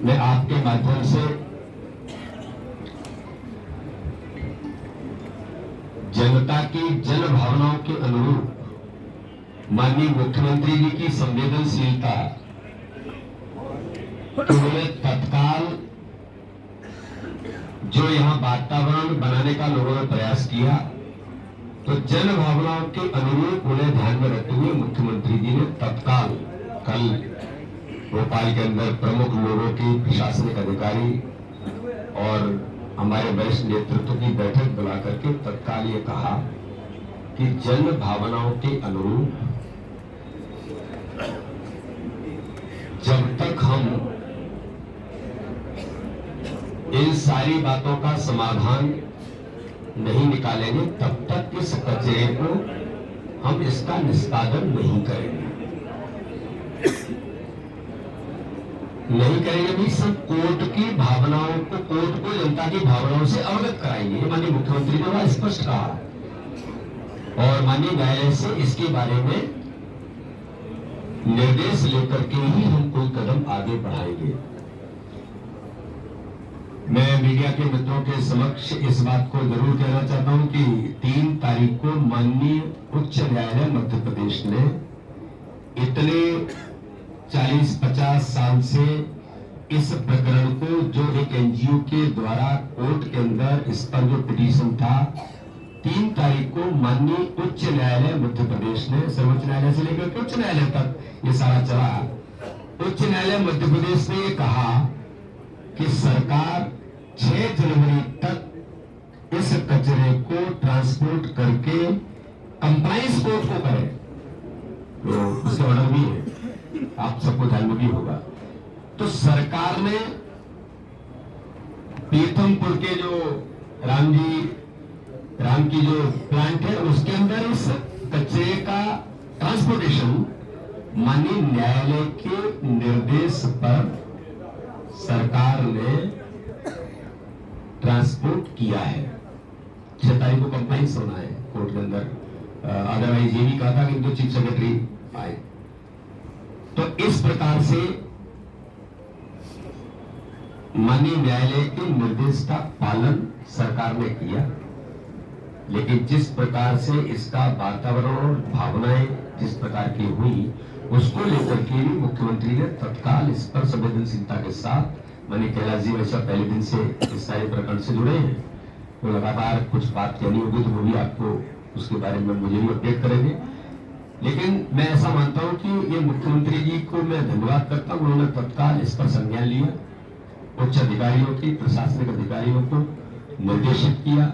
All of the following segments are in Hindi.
मैं आपके माध्यम से जनता की जन भावनाओं के अनुरूप माननीय मुख्यमंत्री जी की संवेदनशीलता, उन्होंने तत्काल जो यहाँ वातावरण बनाने का लोगों ने प्रयास किया, तो जन भावनाओं के अनुरूप उन्हें ध्यान में रखते हुए मुख्यमंत्री जी ने तत्काल कल भोपाल के अंदर प्रमुख लोगों की प्रशासनिक अधिकारी और हमारे वरिष्ठ नेतृत्व की बैठक बुला करके तत्काल ये कहा कि जन भावनाओं के अनुरूप जब तक हम इन सारी बातों का समाधान नहीं निकालेंगे तब तक इस कचरे को हम इसका निष्पादन नहीं करेंगे भी। सब कोर्ट की भावनाओं को, कोर्ट को जनता की भावनाओं से अवगत कराएंगे। माननीय मुख्यमंत्री ने वह स्पष्ट कहा और माननीय न्यायालय से इसके बारे में निर्देश लेकर के ही हम कोई कदम आगे बढ़ाएंगे। मैं मीडिया के मित्रों के समक्ष इस बात को जरूर कहना चाहता हूं कि 3 तारीख को माननीय उच्च न्यायालय मध्य प्रदेश ने इतने 40-50 साल से इस प्रकरण को, जो एक एनजीओ के द्वारा कोर्ट के अंदर इस पर जो पिटीशन था, 3 तारीख को माननीय उच्च न्यायालय मध्य प्रदेश ने, सर्वोच्च न्यायालय से लेकर उच्च न्यायालय तक ये सारा चला। उच्च न्यायालय मध्य प्रदेश ने कहा कि सरकार 6 जनवरी तक इस कचरे को ट्रांसपोर्ट करके कंप्लायंस कोर्ट को करे। तो उसका ऑर्डर भी है, आप सबको ध्यान में भी होगा। तो सरकार ने पीथमपुर के जो राम की जो प्लांट है उसके अंदर इस कचरे का ट्रांसपोर्टेशन माननीय न्यायालय के निर्देश पर सरकार ने ट्रांसपोर्ट किया है। 6 तारीख को कंप्लायंस होना है कोर्ट के अंदर। अदरवाइज ये भी कहा था कि इनको चीफ सेक्रेटरी आए। तो इस प्रकार से माननीय न्यायालय के निर्देश का पालन सरकार ने किया, लेकिन जिस प्रकार से इसका वातावरण और भावनाएं जिस प्रकार की हुई, उसको लेकर के भी मुख्यमंत्री ने तत्काल इस पर संवेदनशीलता के साथ, माननीय कैलाश जी वैसा पहले दिन से इस सारे प्रकरण से जुड़े हैं, तो लगातार कुछ बात कहनी होगी तो वो भी आपको उसके बारे में मुझे भी अपडेट करेंगे। लेकिन मैं ऐसा मानता हूं कि ये मुख्यमंत्री जी को मैं धन्यवाद करता हूं, उन्होंने तत्काल इस पर संज्ञान लिया, उच्च अधिकारियों की, प्रशासनिक अधिकारियों को निर्देशित किया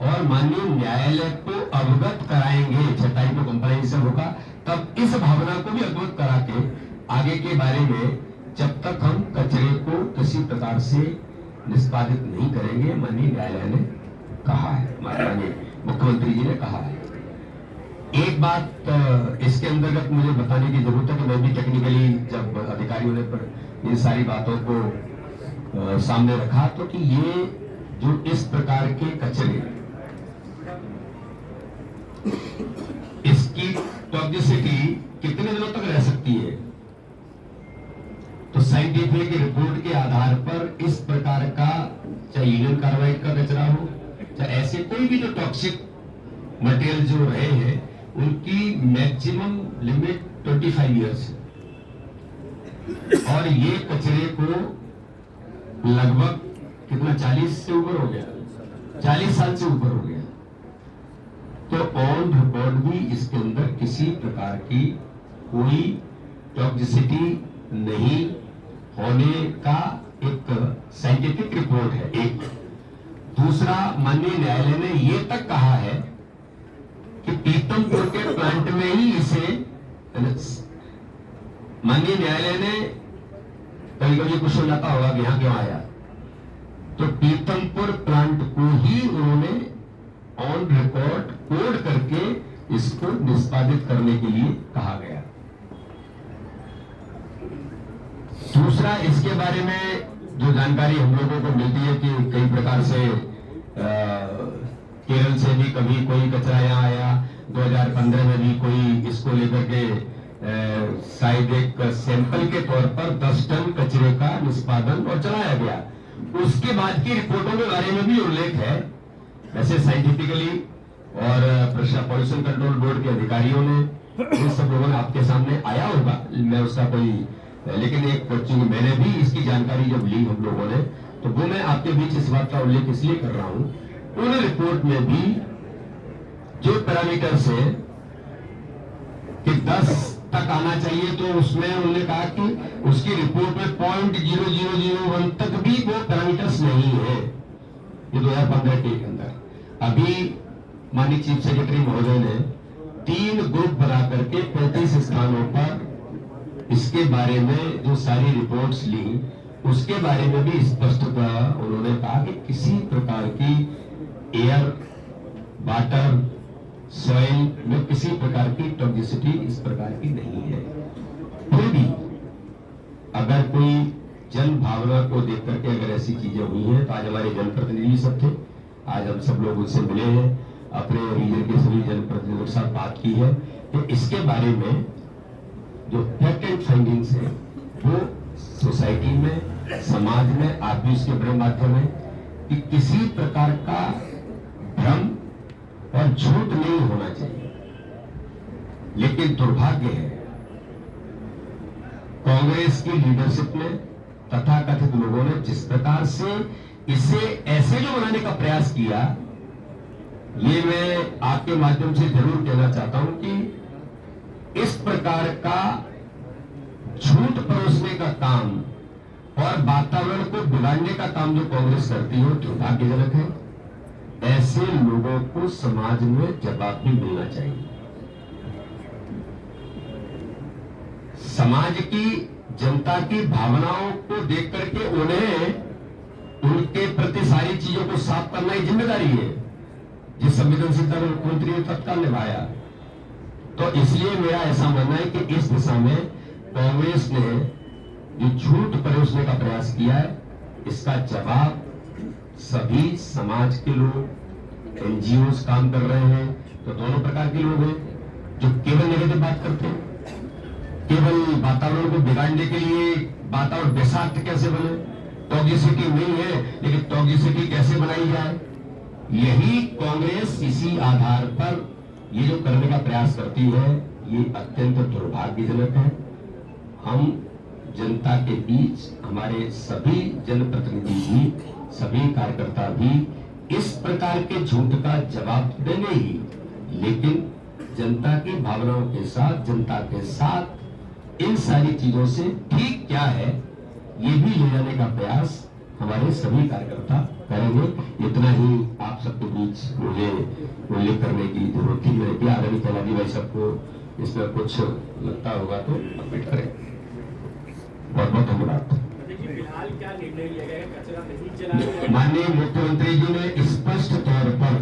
और माननीय न्यायालय को अवगत कराएंगे। 6 तारीख को कंप्लायंस होगा, तब इस भावना को भी अवगत करा के आगे के बारे में जब तक हम कचरे को किसी प्रकार से निष्पादित नहीं करेंगे, माननीय न्यायालय ने कहा है, माननीय मुख्यमंत्री जी ने कहा है। एक बात इसके अंतर्गत मुझे बताने की जरूरत है कि मैं भी टेक्निकली जब अधिकारियों ने पर इन सारी बातों को सामने रखा, तो कि ये जो इस प्रकार के कचरे, इसकी टॉक्सिसिटी कितने दिनों तक रह सकती है, तो साइंटिफिक रिपोर्ट के आधार पर इस प्रकार का, चाहे यूनियन कार्बाइड का कचरा हो, चाहे ऐसे कोई भी जो टॉक्सिक मटेरियल जो रहे हैं, उनकी मैक्सिमम लिमिट 25 ईयर्स है और ये कचरे को लगभग कितना 40 से ऊपर हो गया, 40 साल से ऊपर हो गया। तो ऑन रिकॉर्ड भी इसके अंदर किसी प्रकार की कोई टॉक्सिसिटी नहीं होने का एक साइंटिफिक रिपोर्ट है। एक दूसरा, माननीय न्यायालय ने यह तक कहा है कि पीथमपुर के प्लांट में ही इसे, माननीय न्यायालय ने, कभी कभी कुछ हो जाता होगा कि यहां क्यों आया, तो पीथमपुर प्लांट को ही उन्होंने ऑन रिकॉर्ड कोड करके इसको निष्पादित करने के लिए कहा गया। दूसरा, इसके बारे में जो जानकारी हम लोगों को मिलती है कि कई प्रकार से केरल से भी कभी कोई कचरा यहाँ आया, 2015 में भी कोई इसको लेकर के शायद एक सैंपल के तौर पर 10 टन कचरे का निष्पादन और चलाया गया। उसके बाद की रिपोर्टों के बारे में भी उल्लेख है। वैसे साइंटिफिकली और पॉल्यूशन कंट्रोल बोर्ड के अधिकारियों ने इन सब लोगों ने आपके सामने आया होगा, मैं उसका कोई, लेकिन एक चूंकि मैंने भी इसकी जानकारी जब ली हम लोगों ने, तो वो मैं आपके बीच इस बात का उल्लेख इसलिए कर रहा हूं। उन रिपोर्ट में भी जो पैरामीटर्स है कि 10 तक आना चाहिए, तो उसमें उन्होंने कहा कि उसकी रिपोर्ट में 0.0001 तक भी वो पैरामीटर्स नहीं है। ये 2015 के अंदर अभी माननीय चीफ सेक्रेटरी महोदय ने 3 ग्रुप बना करके 35 स्थानों पर इसके बारे में जो सारी रिपोर्ट्स ली, उसके बारे में भी स्पष्टता उन्होंने कहा कि किसी प्रकार की एयर, वाटर, सॉइल में किसी प्रकार की टॉक्सिसिटी इस प्रकार की नहीं है। फिर भी अगर कोई जन भावना को देख करके अगर ऐसी चीजें हुई हैं, तो आज हमारे जनप्रतिनिधि सब थे, आज हम सब लोग उनसे मिले हैं, अपने रीजन के सभी जनप्रतिनिधियों के साथ बात की है, तो इसके बारे में जो फैक्ट एंड फाइंडिंग्स है वो सोसाइटी में, समाज में, आप भी उसके बड़े माध्यम है कि किसी प्रकार का भ्रम और झूठ नहीं होना चाहिए। लेकिन दुर्भाग्य है कांग्रेस की लीडरशिप में तथाकथित लोगों ने जिस प्रकार से इसे ऐसे जो बनाने का प्रयास किया, ये मैं आपके माध्यम से जरूर कहना चाहता हूं कि इस प्रकार का झूठ परोसने का काम और वातावरण को बिगाड़ने का काम जो कांग्रेस करती है दुर्भाग्यजनक है। ऐसे लोगों को समाज में जवाब भी मिलना चाहिए। समाज की, जनता की भावनाओं को देख करके उन्हें उनके प्रति सारी चीजों को साफ करना ही जिम्मेदारी है, जिस संवेदनशीलता में मुख्यमंत्री ने तत्काल निभाया। तो इसलिए मेरा ऐसा मानना है कि इस दिशा में कांग्रेस ने जो झूठ परोसने का प्रयास किया है, इसका जवाब सभी समाज के लोग, एनजीओ काम कर रहे हैं। तो दोनों प्रकार के लोग हैं, जो केवल नेगेटिव बात करते हैं, केवल वातावरण को बिगाड़ने के लिए वातावरण विषाक्त कैसे बने, टॉक्सिसिटी नहीं है लेकिन टॉक्सिसिटी कैसे बनाई जाए, यही कांग्रेस इसी आधार पर ये जो करने का प्रयास करती है, ये अत्यंत दुर्भाग्यजनक है। हम जनता के बीच हमारे सभी जनप्रतिनिधि भी, सभी कार्यकर्ता भी इस प्रकार के झूठ का जवाब देंगे ही, लेकिन जनता की भावनाओं के साथ, जनता के साथ इन सारी चीजों से ठीक क्या है, ये भी ले जाने का प्रयास हमारे सभी कार्यकर्ता करेंगे। इतना ही आप सबके बीच मुझे उल्लेख करने की जरूरत थी। मैंने किया, आदरणीय कैलाश भाई सबको इसमें कुछ लगता होगा तो अपडेट करें। बहुत बहुत धन्यवाद। फिलहाल क्या निर्णय लिया गया है? कचरा नहीं जलाया? माननीय मुख्यमंत्री जी ने स्पष्ट तौर पर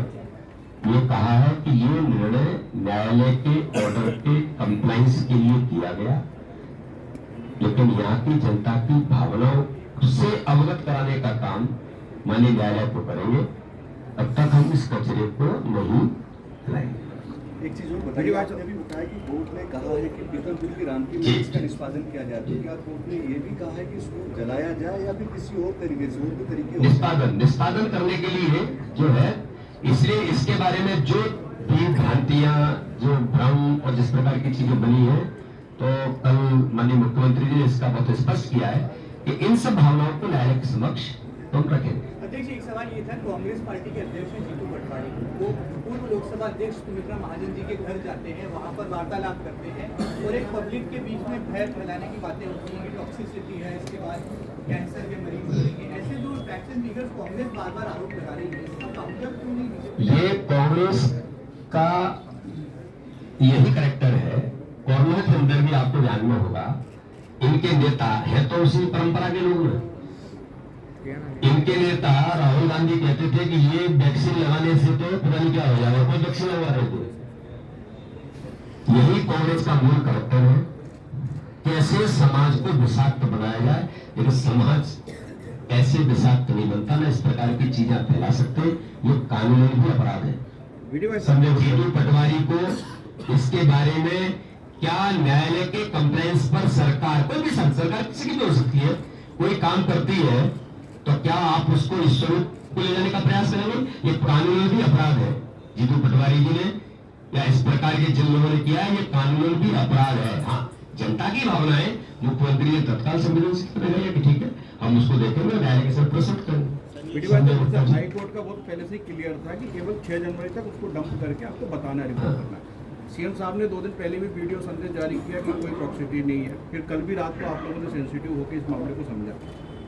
ये कहा है कि ये निर्णय न्यायालय के ऑर्डर के कंप्लायंस के लिए किया गया, लेकिन यहाँ की जनता की भावनाओं से अवगत कराने का काम माननीय न्यायालय को करेंगे। तब तक हम इस कचरे को नहीं लाएंगे। एक चीज और बताइए, आपने भी बताया कि कोर्ट ने कहा है कि पीतलपुर की राम की में इसका निष्पादन किया जाए, तो क्या कोर्ट ने ये भी कहा है कि इसको जलाया जाए या फिर किसी और तरीके से, और भी तरीके निष्पादन करने के लिए जो है, इसलिए इसके बारे में जो भी भ्रांतियां, जो भ्रम और जिस प्रकार की चीजें बनी है, तो कल माननीय मुख्यमंत्री जी ने इसका बहुत स्पष्ट किया है कि इन सब भावनाओं को न्यायालय के समक्ष हम रखेंगे। अध्यक्ष, एक सवाल ये था, कांग्रेस पार्टी के अध्यक्ष जीतू पटवारी वो पूर्व लोकसभा अध्यक्ष सुमित्रा महाजन जी के घर जाते हैं, वहां पर वार्तालाप करते हैं और एक पब्लिक के बीच में भय फैलाने की बातें होती हैं कि टॉक्सिसिटी है, इसके बाद कैंसर के मरीज होंगे। ऐसे जो फैक्ट्स एंड फिगर्स कांग्रेस बार बार आरोप लगा रही है, इसका काउंटर क्यों नहीं? ये कांग्रेस का यही करैक्टर है। कोरोना के अंदर भी आपको ध्यान में होगा, इनके नेता है तो उसी परंपरा के लोग हैं। इनके नेता राहुल गांधी कहते थे कि ये वैक्सीन लगाने से तो पता नहीं क्या हो जाएगा, कोई वैक्सीन लगवा रहे थे। यही कांग्रेस का मूल करैक्टर है, कैसे समाज को विषाक्त बनाया जाए, लेकिन समाज ऐसे विषाक्त नहीं बनता, ना इस प्रकार की चीजें फैला सकते, ये कानूनी भी अपराध है। संजय जीतू पटवारी को इसके बारे में क्या न्यायालय के कंप्लेंट्स पर सरकार, कोई भी सरकार किसी की भी हो सकती है, कोई काम करती है तो क्या आप उसको इस स्वरूप को ले जाने का प्रयास करेंगे? ये कानून भी अपराध है। जीतू पटवारी जी ने या इस प्रकार के जिन लोगों ने किया है, ये कानून भी अपराध है। हाँ, जनता की भावनाएं मुख्यमंत्री ने तत्काल संवेदनशील रही कि ठीक है, हम उसको देखेंगे, न्यायालय के साथ प्रस्तुत करेंगे। हाई कोर्ट का बहुत पहले से क्लियर था कि केवल 6 जनवरी तक उसको डंप करके आपको बताना है, रिपोर्ट करना है। सीएम साहब ने 2 दिन पहले भी वीडियो संदेश जारी किया कि कोई टॉक्सिसिटी नहीं है। फिर कल भी रात को आप लोगों ने सेंसिटिव होकर इस मामले को समझा,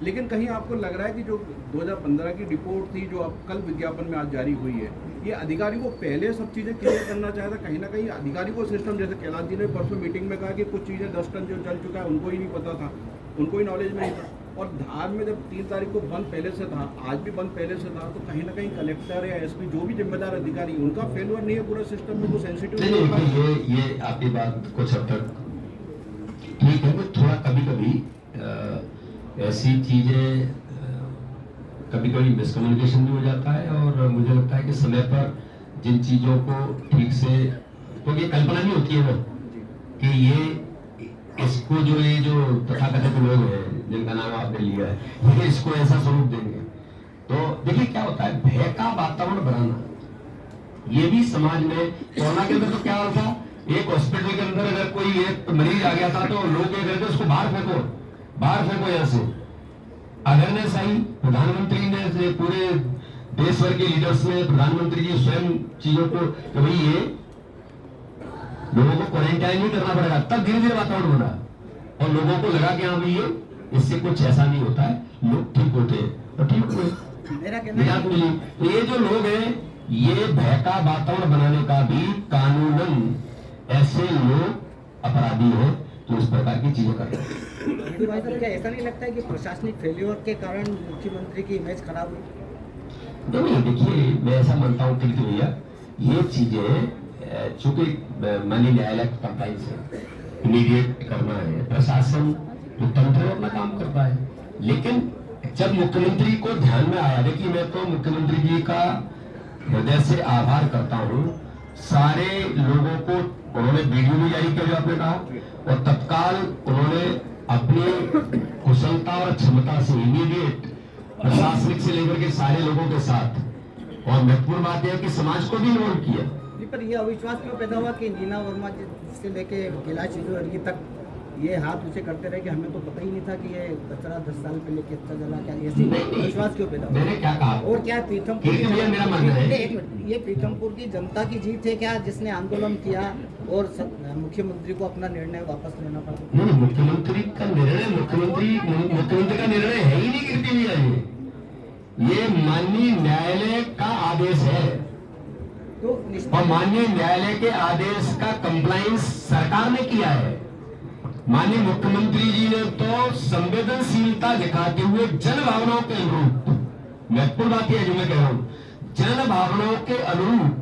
लेकिन कहीं आपको लग रहा है कि जो 2015 की रिपोर्ट थी, जो अब कल विज्ञापन में आज जारी हुई है, ये अधिकारी को पहले सब चीज़ें क्लियर करना चाहता था। कहीं ना कहीं अधिकारी को सिस्टम, जैसे कैलाश जी ने परसों मीटिंग में कहा कि कुछ चीज़ें 10 टन जो चल चुका है उनको ही नहीं पता था, उनको ही नॉलेज नहीं था। और धार में जब 3 तारीख को बंद पहले से था, आज भी बंद पहले से था, तो कहीं ना कहीं कलेक्टर या एसपी जो भी जिम्मेदार अधिकारी, उनका फेलियर नहीं है पूरा सिस्टम में, वो सेंसिटिव। ये आपकी बात कुछ हद तक ठीक है, थोड़ा कभी कभी ऐसी चीजें कभी कभी मिसकम्युनिकेशन भी हो जाता है, और मुझे लगता है कि समय पर जिन चीजों को ठीक से, क्योंकि कल्पना नहीं होती है ना कि ये इसको ये जो तथाकथित लोग हैं जिनका नाम आपने लिया है, ये इसको ऐसा स्वरूप देंगे। तो देखिए क्या होता है, भय का वातावरण बनाना, ये भी समाज में। कोरोना के अंदर तो क्या होता, एक हॉस्पिटल के अंदर अगर कोई एक मरीज आ गया था तो लोग क्या कहते उसको बाहर फेंको यहाँ से। अवेयरनेस आई, प्रधानमंत्री ने, पूरे देश भर के लीडर्स ने, प्रधानमंत्री जी स्वयं चीजों को कि भाई ये लोगों को क्वारंटाइन नहीं करना पड़ेगा, तब धीरे धीरे वातावरण बना और लोगों को लगा कि हाँ भाई ये इससे कुछ ऐसा नहीं होता है, लोग ठीक होते हैं, तो ठीक हुए। तो ये जो लोग हैं, ये भय का वातावरण बनाने का भी कानूनन ऐसे लोग अपराधी हैं जो इस प्रकार की चीजें कर रहे हैं। भाई साहब, क्या ऐसा नहीं लगता है कि प्रशासनिक फेल्योर के कारण मुख्यमंत्री की इमेज खराब हुई? नहीं, देखिए मैं ऐसा मानता हूँ कि भैया ये चीजें चूंकि माननीय न्यायालय का कंप्लाइंस है, इमीडिएट करना है, प्रशासन तो तंत्र अपना काम करता है। लेकिन जब मुख्यमंत्री को ध्यान में आया, देखिए मैं तो मुख्यमंत्री जी का हृदय से आभार करता हूँ, सारे लोगों को उन्होंने वीडियो भी जारी किया जो आपने कहा, और तत्काल उन्होंने अपनी कुशलता और क्षमता से इमीडिएट प्रशासनिक से लेकर के सारे लोगों के साथ, और महत्वपूर्ण बात यह है कि समाज को भी इन्वॉल्व किया। पर यह अविश्वास क्यों पैदा हुआ कि नीना वर्मा से लेके कैलाश जी तक ये हाथ ऊंचे करते रहे कि हमें तो पता ही नहीं था कि ये कचरा 10 साल पहले कितना जला, क्या ऐसी विश्वास क्यों पैदा हुआ? मैंने क्या कहा, और क्या पीथमपुर मेरा मानना है, ये पीथमपुर की जनता की जीत है क्या, जिसने आंदोलन किया और मुख्यमंत्री को अपना निर्णय वापस लेना पड़ा? नहीं, मुख्यमंत्री का निर्णय, मुख्यमंत्री का निर्णय है ही नहीं गिरती हुई है, ये माननीय न्यायालय का आदेश है, तो और माननीय न्यायालय के आदेश का कंप्लायंस सरकार ने किया है। माननीय मुख्यमंत्री जी ने तो संवेदनशीलता दिखाते हुए जन भावनाओं के अनुरूप, महत्वपूर्ण बात यह है जो मैं कह रहा हूं, जन भावनाओं के अनुरूप